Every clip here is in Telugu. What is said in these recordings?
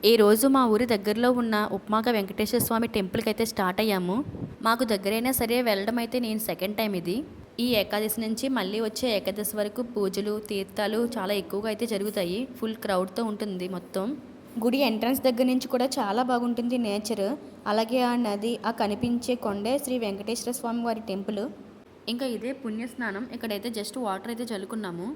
ఈరోజు మా ఊరి దగ్గరలో ఉన్న ఉప్మాక వెంకటేశ్వర స్వామి టెంపుల్కి అయితే స్టార్ట్ అయ్యాము. మాకు దగ్గరైనా సరే వెళ్ళడం అయితే నేను సెకండ్ టైం ఇది. ఈ ఏకాదశి నుంచి మళ్ళీ వచ్చే ఏకాదశి వరకు పూజలు తీర్థాలు చాలా ఎక్కువగా అయితే జరుగుతాయి. ఫుల్ క్రౌడ్తో ఉంటుంది మొత్తం. గుడి ఎంట్రన్స్ దగ్గర నుంచి కూడా చాలా బాగుంటుంది నేచర్. అలాగే ఆ నది, ఆ కనిపించే కొండే శ్రీ వెంకటేశ్వర స్వామి వారి టెంపుల్. ఇంకా ఇదే పుణ్యస్నానం. ఇక్కడైతే జస్ట్ వాటర్ అయితే చల్లుకున్నాము.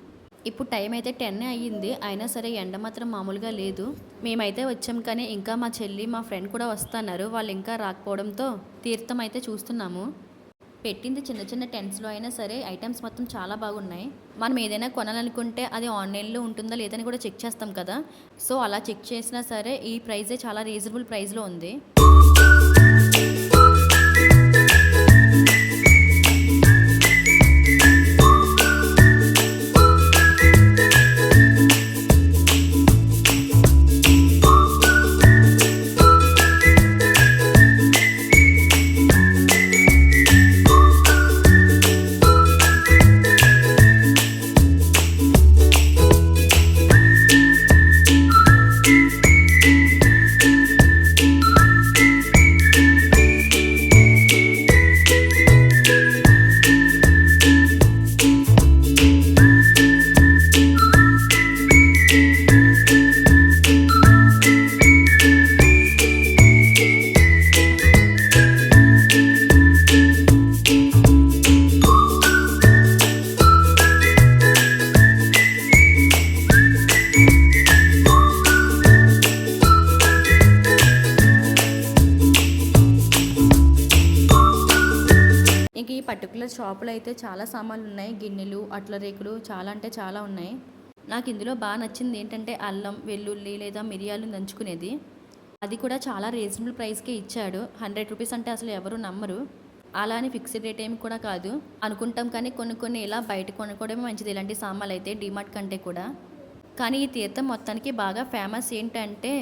ఇప్పుడు టైం అయితే 10 అయ్యింది. అయినా సరే ఎండ మాత్రం మామూలుగా లేదు. మేమైతే వచ్చాం, కానీ ఇంకా మా చెల్లి మా ఫ్రెండ్ కూడా వస్తున్నారు. వాళ్ళు ఇంకా రాకపోవడంతో తీర్థం అయితే చూస్తున్నాము. పెట్టింది చిన్న చిన్న టెంట్స్లో అయినా సరే ఐటమ్స్ మొత్తం చాలా బాగున్నాయి. మనం ఏదైనా కొనాలనుకుంటే అది ఆన్లైన్లో ఉంటుందా లేదని కూడా చెక్ చేస్తాం కదా. సో అలా చెక్ చేసినా సరే ఈ ప్రైజే చాలా రీజనబుల్ ప్రైస్లో ఉంది. ఇంక ఈ పర్టికులర్ షాపులో అయితే చాలా సామాన్లు ఉన్నాయి. గిన్నెలు, అట్ల రేకులు చాలా అంటే చాలా ఉన్నాయి. నాకు ఇందులో బాగా నచ్చింది ఏంటంటే అల్లం, వెల్లుల్లి లేదా మిరియాలు దంచుకునేది. అది కూడా చాలా రీజనబుల్ ప్రైస్కే ఇచ్చాడు. 100 రూపీస్ అంటే అసలు ఎవరు నమ్మరు. అలా అని ఫిక్స్డ్ రేట్ ఏమి కూడా కాదు అనుకుంటాం, కానీ కొన్ని ఇలా బయట కొనుక్కోవడమే మంచిది ఇలాంటి సామాన్లు అయితే డిమార్ట్ కంటే కూడా. కానీ ఈ తీర్థం మొత్తానికి బాగా ఫేమస్ ఏంటంటే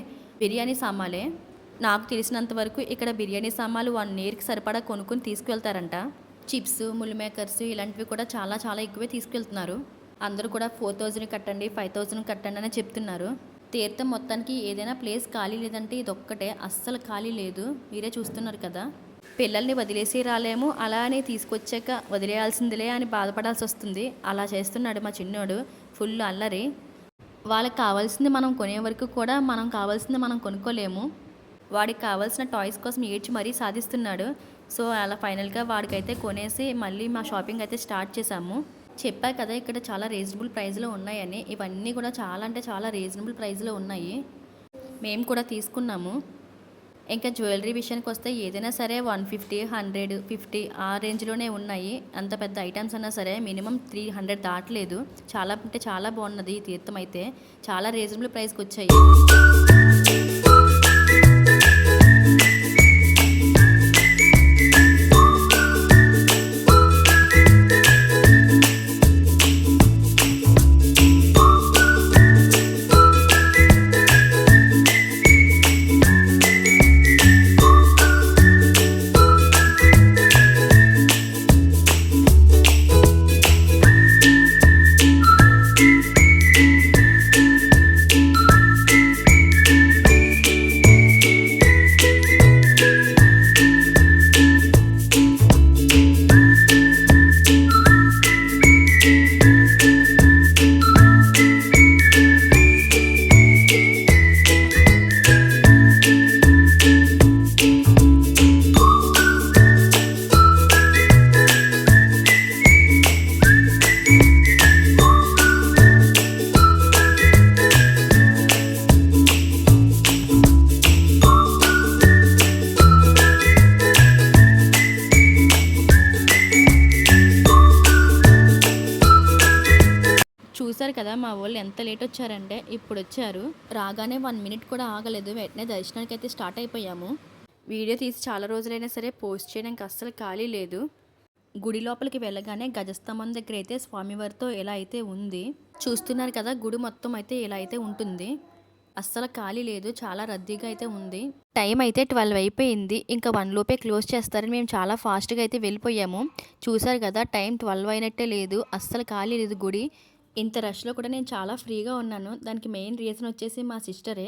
బిర్యానీ సామాలే. నాకు తెలిసినంత వరకు ఇక్కడ బిర్యానీ సామాన్లు 1 ఇయర్కి సరిపడా కొనుక్కొని తీసుకువెళ్తారంట. చిప్స్, ముల్ మేకర్స్ ఇలాంటివి కూడా చాలా చాలా ఎక్కువే తీసుకెళ్తున్నారు. అందరూ కూడా 4000 కట్టండి, 5000 కట్టండి అని చెప్తున్నారు. తీర్థం మొత్తానికి ఏదైనా ప్లేస్ ఖాళీ లేదంటే ఇదొక్కటే, అస్సలు ఖాళీ లేదు. మీరే చూస్తున్నారు కదా. పిల్లల్ని వదిలేసి రాలేము, అలా అని తీసుకొచ్చాక వదిలేయాల్సిందిలే అని బాధపడాల్సి వస్తుంది. అలా చేస్తున్నాడు మా చిన్నోడు. ఫుల్ అల్లరి. వాళ్ళకి కావాల్సింది మనం కొనే వరకు కూడా మనం కావాల్సింది మనం కొనుక్కోలేము. వాడికి కావాల్సిన టాయ్స్ కోసం ఏడ్చి మరీ సాధిస్తున్నాడు. సో అలా ఫైనల్గా వాడికైతే కొనేసి మళ్ళీ మా షాపింగ్ అయితే స్టార్ట్ చేసాము. చెప్పా కదా ఇక్కడ చాలా రీజనబుల్ ప్రైస్లో ఉన్నాయని. ఇవన్నీ కూడా చాలా అంటే చాలా రీజనబుల్ ప్రైస్లో ఉన్నాయి. మేము కూడా తీసుకున్నాము. ఇంకా జ్యువెలరీ విషయానికి వస్తే ఏదైనా సరే 150, 100, 50 ఆ రేంజ్లోనే ఉన్నాయి. అంత పెద్ద ఐటమ్స్ అన్నా సరే మినిమం 300 దాటలేదు. చాలా అంటే చాలా బాగున్నది ఈ తీర్థం అయితే. చాలా రీజనబుల్ ప్రైస్కి వచ్చాయి. చూసారు కదా మా వాళ్ళు ఎంత లేట్ వచ్చారంటే ఇప్పుడు వచ్చారు. రాగానే 1 మినిట్ కూడా ఆగలేదు. వెంటనే దర్శనానికి అయితే స్టార్ట్ అయిపోయాము. వీడియో తీసి చాలా రోజులైనా సరే పోస్ట్ చేయడానికి అస్సలు ఖాళీ లేదు. గుడి లోపలికి వెళ్ళగానే గజస్తంభం దగ్గర అయితే స్వామివారితో ఎలా అయితే ఉంది చూస్తున్నారు కదా. గుడి మొత్తం అయితే ఇలా అయితే ఉంటుంది. అస్సలు ఖాళీ లేదు. చాలా రద్దీగా అయితే ఉంది. టైం అయితే 12 అయిపోయింది. ఇంకా 1 లోపే క్లోజ్ చేస్తారని మేము చాలా ఫాస్ట్గా అయితే వెళ్ళిపోయాము. చూసారు కదా టైం 12 అయినట్టే లేదు. అస్సలు ఖాళీ లేదు గుడి. ఇంత రష్లో కూడా నేను చాలా ఫ్రీగా ఉన్నాను. దానికి మెయిన్ రీజన్ వచ్చేసి మా సిస్టరే.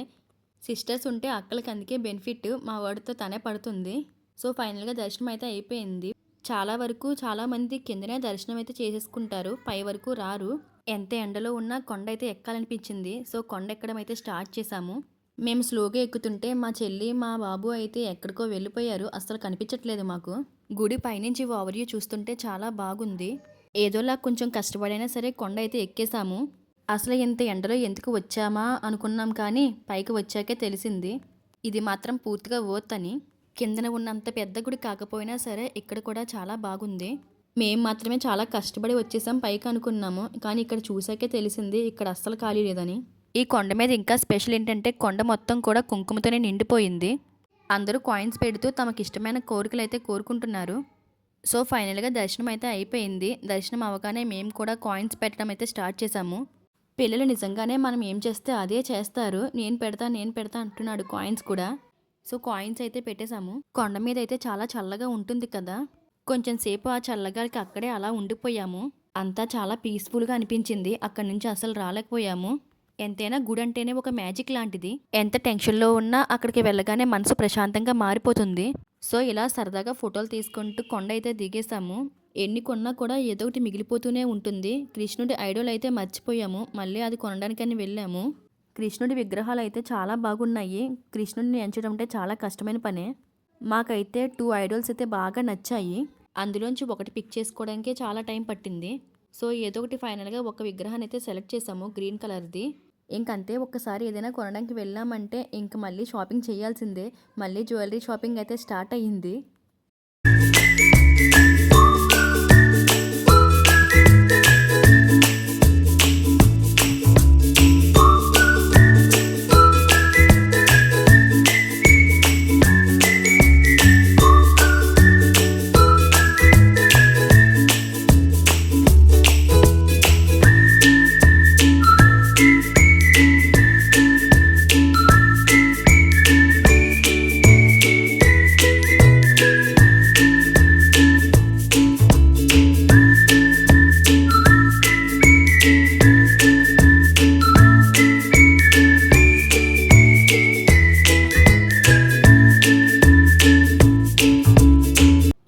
సిస్టర్స్ ఉంటే అక్కలకి అందుకే బెనిఫిట్. మా వాడితో తనే పడుతుంది. సో ఫైనల్‌గా దర్శనం అయితే అయిపోయింది. చాలా వరకు చాలామంది కిందనే దర్శనం అయితే చేసేసుకుంటారు. పై వరకు రారు. ఎంత ఎండలో ఉన్నా కొండ అయితే ఎక్కాలనిపించింది. సో కొండ ఎక్కడం అయితే స్టార్ట్ చేశాము. మేము స్లోగా ఎక్కుతుంటే మా చెల్లి, మా బాబు అయితే ఎక్కడికో వెళ్ళిపోయారు. అస్సలు కనిపించట్లేదు మాకు. గుడి పైనుంచి ఓవర్ వ్యూ చూస్తుంటే చాలా బాగుంది. ఏదోలా కొంచెం కష్టపడైనా సరే కొండ అయితే ఎక్కేసాము. అసలు ఇంత ఎండలో ఎందుకు వచ్చామా అనుకున్నాం కానీ పైకి వచ్చాకే తెలిసింది ఇది మాత్రం పూర్తిగా వర్త్ అని. కిందన ఉన్నంత పెద్ద గుడి కాకపోయినా సరే ఇక్కడ కూడా చాలా బాగుంది. మేము మాత్రమే చాలా కష్టపడి వచ్చేసాం పైకి అనుకున్నాము, కానీ ఇక్కడ చూసాకే తెలిసింది ఇక్కడ అస్సలు ఖాళీ లేదని. ఈ కొండ మీద ఇంకా స్పెషల్ ఏంటంటే కొండ మొత్తం కూడా కుంకుమతోనే నిండిపోయింది. అందరూ కాయిన్స్ పెడుతూ తమకి ఇష్టమైన కోరికలు అయితే కోరుకుంటున్నారు. సో ఫైనల్గా దర్శనం అయితే అయిపోయింది. దర్శనం అవ్వగానే మేము కూడా కాయిన్స్ పెట్టడం అయితే స్టార్ట్ చేసాము. పిల్లలు నిజంగానే మనం ఏం చేస్తే అదే చేస్తారు. నేను పెడతా అంటున్నాడు కాయిన్స్ కూడా. సో కాయిన్స్ అయితే పెట్టేశాము. కొండ మీద అయితే చాలా చల్లగా ఉంటుంది కదా, కొంచెం సేపు ఆ చల్లగాలికి అక్కడే అలా ఉండిపోయాము. అంతా చాలా పీస్ఫుల్గా అనిపించింది. అక్కడి నుంచి అసలు రాలేకపోయాము. ఎంతైనా గుడి అంటేనే ఒక మ్యాజిక్ లాంటిది. ఎంత టెన్షన్లో ఉన్నా అక్కడికి వెళ్ళగానే మనసు ప్రశాంతంగా మారిపోతుంది. సో ఇలా సరదాగా ఫోటోలు తీసుకుంటూ కొండ అయితే దిగేసాము. ఎన్ని కొన్నా కూడా ఏదో ఒకటి మిగిలిపోతూనే ఉంటుంది. కృష్ణుడి ఐడోల్ అయితే మర్చిపోయాము. మళ్ళీ అది కొనడానికని వెళ్ళాము. కృష్ణుడి విగ్రహాలు అయితే చాలా బాగున్నాయి. కృష్ణుడిని ఎంచడం అంటే చాలా కష్టమైన పనే. మాకైతే 2 ఐడోల్స్ అయితే బాగా నచ్చాయి. అందులోంచి ఒకటి పిక్ చేసుకోవడానికే చాలా టైం పట్టింది. సో ఏదో ఒకటి ఫైనల్గా ఒక విగ్రహాన్ని అయితే సెలెక్ట్ చేసాము, గ్రీన్ కలర్ది. ఇంకంతే, ఒక్కసారి ఏదైనా కొనడానికి వెళ్ళామంటే ఇంక మళ్ళీ షాపింగ్ చేయాల్సిందే. మళ్ళీ జ్యువెలరీ షాపింగ్ అయితే స్టార్ట్ అయ్యింది.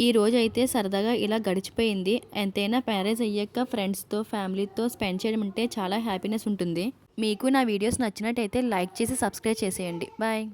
ఈ రోజైతే సరదాగా ఇలా గడిచిపోయింది. ఎంతైనా మ్యారేజ్ అయ్యాక ఫ్రెండ్స్తో, ఫ్యామిలీతో స్పెండ్ చేయడం అంటే చాలా హ్యాపీనెస్ ఉంటుంది. మీకు నా వీడియోస్ నచ్చినట్టయితే లైక్ చేసి సబ్స్క్రైబ్ చేసేయండి. బాయ్.